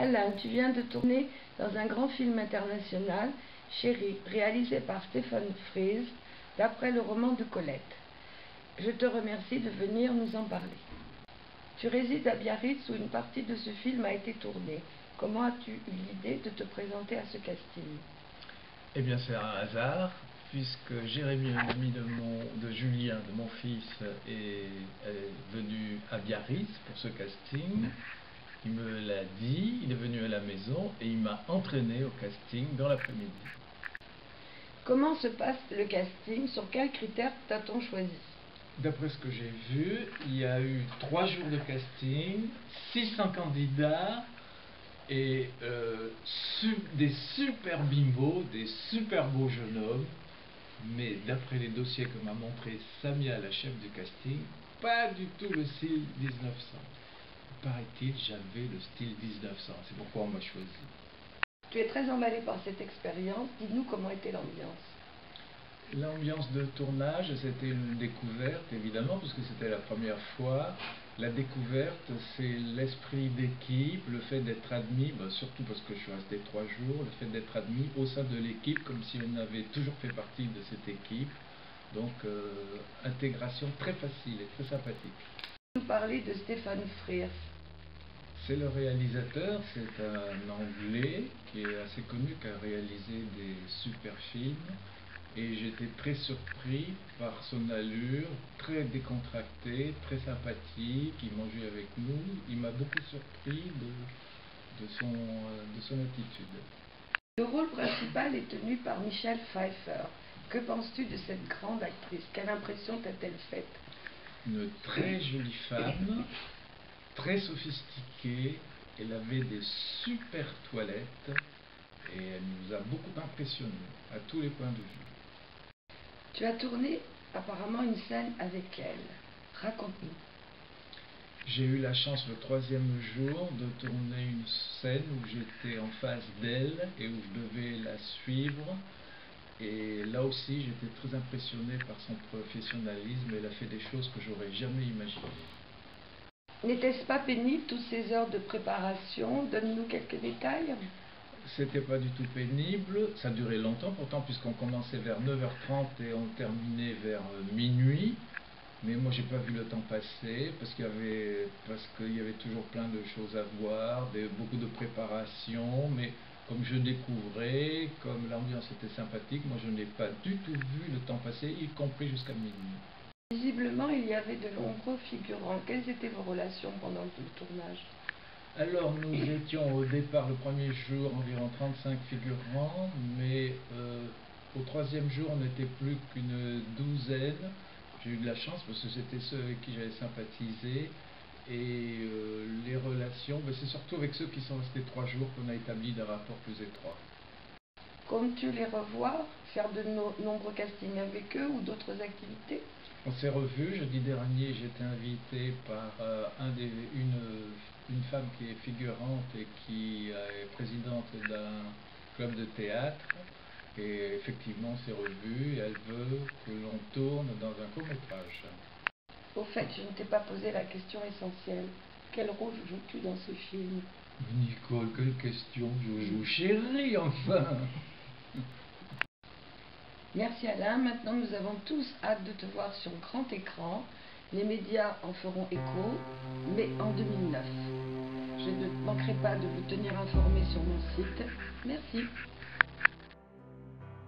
Alain, tu viens de tourner dans un grand film international, Chérie, réalisé par Stephen Frears, d'après le roman de Colette. Je te remercie de venir nous en parler. Tu résides à Biarritz où une partie de ce film a été tournée. Comment as-tu eu l'idée de te présenter à ce casting? Eh bien, c'est un hasard, puisque Jérémy, un ami de Julien, de mon fils, est venu à Biarritz pour ce casting. Il me l'a dit, il est venu à la maison et il m'a entraîné au casting dans l'après-midi. Comment se passe le casting? Sur quels critères t'a-t-on choisi? D'après ce que j'ai vu, il y a eu 3 jours de casting, 600 candidats et des super bimbos, des super beaux jeunes hommes. Mais d'après les dossiers que m'a montré Samia, la chef du casting, pas du tout le style 1900. Paraît-il, j'avais le style 1900, c'est pourquoi on m'a choisi. Tu es très emballé par cette expérience, dis-nous comment était l'ambiance. L'ambiance de tournage, c'était une découverte, évidemment, parce que c'était la première fois. La découverte, c'est l'esprit d'équipe, le fait d'être admis, surtout parce que je suis resté 3 jours, le fait d'être admis au sein de l'équipe, comme si on avait toujours fait partie de cette équipe. Donc, intégration très facile et très sympathique. Nous parler de Stephen Frears. C'est le réalisateur, c'est un Anglais qui est assez connu, qui a réalisé des super films. Et j'étais très surpris par son allure, très décontractée, très sympathique. Il mangeait avec nous. Il m'a beaucoup surpris de son attitude. Le rôle principal est tenu par Michelle Pfeiffer. Que penses-tu de cette grande actrice? Quelle impression t'a-t-elle faite? Une très jolie femme, très sophistiquée. Elle avait des super toilettes et elle nous a beaucoup impressionnés à tous les points de vue. Tu as tourné apparemment une scène avec elle. Raconte-nous. J'ai eu la chance le 3e jour de tourner une scène où j'étais en face d'elle et où je devais la suivre. Et là aussi, j'étais très impressionné par son professionnalisme. Elle a fait des choses que j'aurais jamais imaginées. N'était-ce pas pénible toutes ces heures de préparation? Donne-nous quelques détails. C'était pas du tout pénible, ça durait longtemps pourtant puisqu'on commençait vers 9h30 et on terminait vers minuit. Mais moi j'ai pas vu le temps passer parce qu'il y avait toujours plein de choses à voir, beaucoup de préparation, mais comme je découvrais, comme l'ambiance était sympathique, moi je n'ai pas du tout vu le temps passer, y compris jusqu'à minuit. Visiblement, il y avait de nombreux figurants. Quelles étaient vos relations pendant le tournage? Alors nous étions au départ le premier jour environ 35 figurants, mais au 3e jour on n'était plus qu'une douzaine. J'ai eu de la chance parce que c'était ceux avec qui j'avais sympathisé. Et les relations, c'est surtout avec ceux qui sont restés 3 jours qu'on a établi des rapports plus étroits. Comptes-tu les revoir, faire de nombreux castings avec eux ou d'autres activités? On s'est revus. Jeudi dernier, j'ai été invité par une femme qui est figurante et qui est présidente d'un club de théâtre. Et effectivement, on s'est revus et elle veut que l'on tourne dans un court-métrage. Au fait, je ne t'ai pas posé la question essentielle. Quel rôle joues-tu dans ce film? Nicole, quelle question? Je joue Chérie, enfin. Merci Alain. Maintenant, nous avons tous hâte de te voir sur grand écran. Les médias en feront écho, mais en 2009. Je ne manquerai pas de vous tenir informé sur mon site. Merci.